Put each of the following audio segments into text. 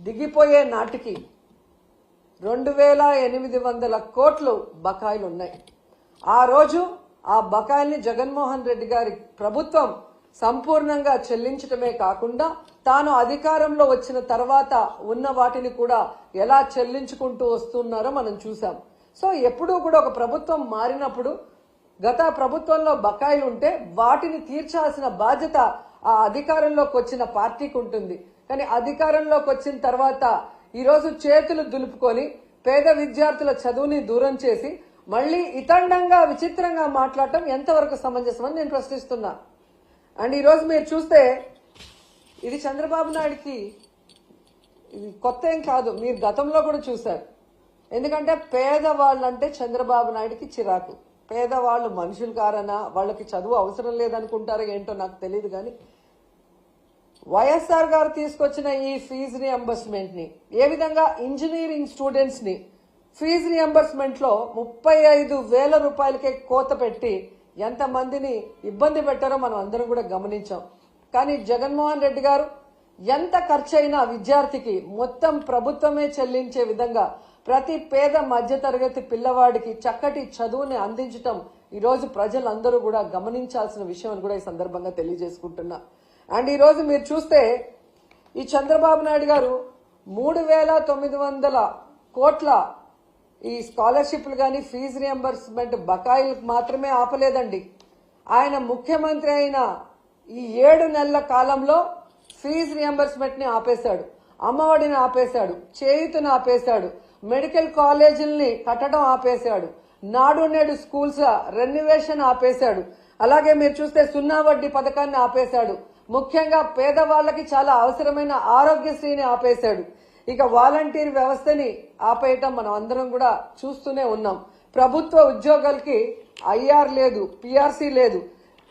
దిగిపోయే నాటికి 2800 కోట్లు బకాయిలు ఉన్నాయి. ఆ రోజు ఆ బకాయిల్ని జగన్మోహన్ రెడ్డి గారి ప్రభుత్వం సంపూర్ణంగా చెల్లించటమే కాకుండా తాను అధికారంలో వచ్చిన తర్వాత ఉన్న వాటిని కూడా ఎలా చెల్లించుకుంటూ వస్తున్నారో మనం చూసాం. సో ఎప్పుడూ కూడా ఒక ప్రభుత్వం మారినప్పుడు గత ప్రభుత్వంలో బకాయిలు ఉంటే వాటిని తీర్చాల్సిన బాధ్యత ఆ అధికారంలోకి వచ్చిన పార్టీకి ఉంటుంది. కానీ అధికారంలోకి వచ్చిన తర్వాత ఈరోజు చేతులు దులుపుకొని పేద విద్యార్థుల చదువుని దూరం చేసి మళ్ళీ ఇతండంగా విచిత్రంగా మాట్లాడటం ఎంతవరకు సమంజసం అని నేను ప్రశ్నిస్తున్నా. అండ్ ఈరోజు మీరు చూస్తే ఇది చంద్రబాబు నాయుడికి ఇది కొత్త ఏం కాదు, మీరు గతంలో కూడా చూశారు. ఎందుకంటే పేదవాళ్ళంటే చంద్రబాబు నాయుడికి చిరాకు. పేదవాళ్ళు మనుషులు కారనా, వాళ్ళకి చదువు అవసరం లేదనుకుంటారో ఏంటో నాకు తెలియదు. కానీ వైఎస్ఆర్ గారు తీసుకొచ్చిన ఈ ఫీజు రియంబర్స్మెంట్ ని ఏ విధంగా ఇంజనీరింగ్ స్టూడెంట్స్ ని ఫీజు రియంబర్స్మెంట్ లో 35,000 రూపాయలకే కోత పెట్టి ఎంతమందిని ఇబ్బంది పెట్టారో మనం అందరం కూడా గమనించాం. కానీ జగన్మోహన్ రెడ్డి గారు ఎంత ఖర్చైనా విద్యార్థికి మొత్తం ప్రభుత్వమే చెల్లించే విధంగా ప్రతి పేద మధ్యతరగతి పిల్లవాడికి చక్కటి చదువుని అందించటం ఈరోజు ప్రజలందరూ కూడా గమనించాల్సిన విషయం అని కూడా ఈ సందర్భంగా తెలియజేసుకుంటున్నా. అండ్ ఈరోజు మీరు చూస్తే ఈ చంద్రబాబు నాయుడు గారు 3,900 కోట్ల ఈ స్కాలర్షిప్లు కానీ ఫీజు రియంబర్స్మెంట్ బకాయిలకు మాత్రమే ఆపలేదండి. ఆయన ముఖ్యమంత్రి అయిన ఈ 7 నెలల కాలంలో ఫీజు రియంబర్స్మెంట్ ని ఆపేశాడు, అమ్మఒడిని ఆపేశాడు, చేయూతను ఆపేశాడు, మెడికల్ కాలేజీల్ని కట్టడం ఆపేశాడు, నాడు నేడు స్కూల్స్ రెన్యువేషన్ ఆపేశాడు. అలాగే మీరు చూస్తే 0 వడ్డీ పథకాన్ని ఆపేశాడు. ముఖ్యంగా పేదవాళ్లకి చాలా అవసరమైన ఆరోగ్యశ్రీని ఆపేశాడు. ఇక వాలంటీర్ వ్యవస్థని ఆపేయటం మనం అందరం కూడా చూస్తూనే ఉన్నాం. ప్రభుత్వ ఉద్యోగాలకి ఐఆర్ లేదు, పిఆర్సీ లేదు,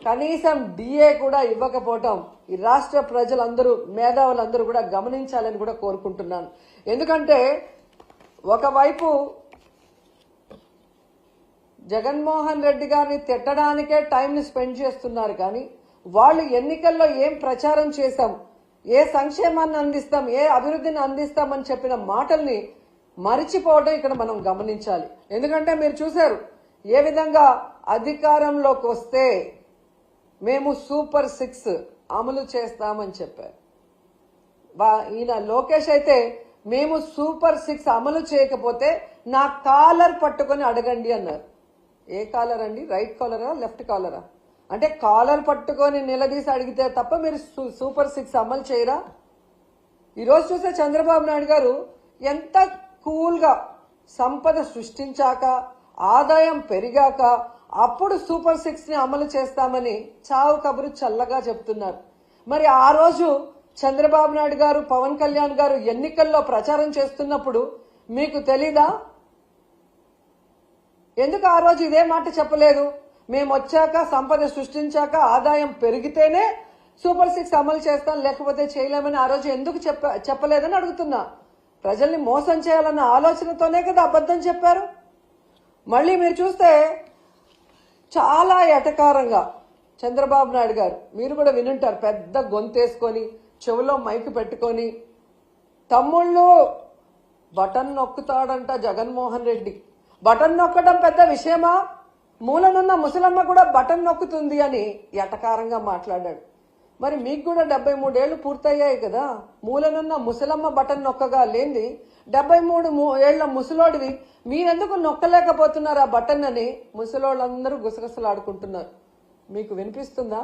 కనీసం డిఏ కూడా ఇవ్వకపోవటం ఈ రాష్ట్ర ప్రజలందరూ మేధావులందరూ కూడా గమనించాలని కూడా కోరుకుంటున్నాను. ఎందుకంటే ఒకవైపు జగన్మోహన్ రెడ్డి గారిని తిట్టడానికే టైంని స్పెండ్ చేస్తున్నారు. కానీ వాళ్ళు ఎన్నికల్లో ఏం ప్రచారం చేశాం, ఏ సంక్షేమాన్ని అందిస్తాం, ఏ అభివృద్ధిని అందిస్తామని చెప్పిన మాటల్ని మరిచిపోవడం ఇక్కడ మనం గమనించాలి. ఎందుకంటే మీరు చూశారు ఏ విధంగా అధికారంలోకి వస్తే మేము సూపర్ 6 అమలు చేస్తామని చెప్పారు. ఈయన లోకేష్ అయితే మేము సూపర్ 6 అమలు చేయకపోతే నా కాలర్ పట్టుకొని అడగండి అన్నారు. ఏ కాలర్ అండి? రైట్ కాలరా, లెఫ్ట్ కాలరా? అంటే కాలర్ పట్టుకొని నిలదీసి అడిగితే తప్ప మీరు సూపర్ 6 అమలు చేయరా? ఈరోజు చూస్తే చంద్రబాబు నాయుడు గారు ఎంత కూల్గా సంపద సృష్టించాక ఆదాయం పెరిగాక అప్పుడు సూపర్ 6 ని అమలు చేస్తామని చావు కబురు చల్లగా చెప్తున్నారు. మరి ఆ రోజు చంద్రబాబు నాయుడు గారు, పవన్ కళ్యాణ్ గారు ఎన్నికల్లో ప్రచారం చేస్తున్నప్పుడు మీకు తెలీదా? ఎందుకు ఆ రోజు ఇదే మాట చెప్పలేదు? మేము వచ్చాక సంపద సృష్టించాక ఆదాయం పెరిగితేనే సూపర్ 6 అమలు చేస్తాం, లేకపోతే చేయలేమని ఆ రోజు ఎందుకు చెప్పలేదని అడుగుతున్నా. ప్రజల్ని మోసం చేయాలన్న ఆలోచనతోనే కదా అబద్ధం చెప్పారు. మళ్ళీ మీరు చూస్తే చాలా ఎటకారంగా చంద్రబాబు నాయుడు గారు, మీరు కూడా వినుంటారు, పెద్ద గొంతేసుకొని చెవిలో మైక్ పెట్టుకొని తమ్ముళ్ళు బటన్ నొక్కుతాడంట జగన్మోహన్ రెడ్డి. బటన్ నొక్కడం పెద్ద విషయమా? మూలనున్న ముసలమ్మ కూడా బటన్ నొక్కుతుంది అని ఎటకారంగా మాట్లాడాడు. మరి మీకు కూడా 73 ఏళ్లు పూర్తయ్యాయి కదా, మూలనున్న ముసలమ్మ బటన్ నొక్కగా లేంది 73 ఏళ్ల ముసలోడివి మీరెందుకు నొక్కలేకపోతున్నారు ఆ బటన్ అని ముసలోళ్ళందరూ గుసగుసలాడుకుంటున్నారు. మీకు వినిపిస్తుందా?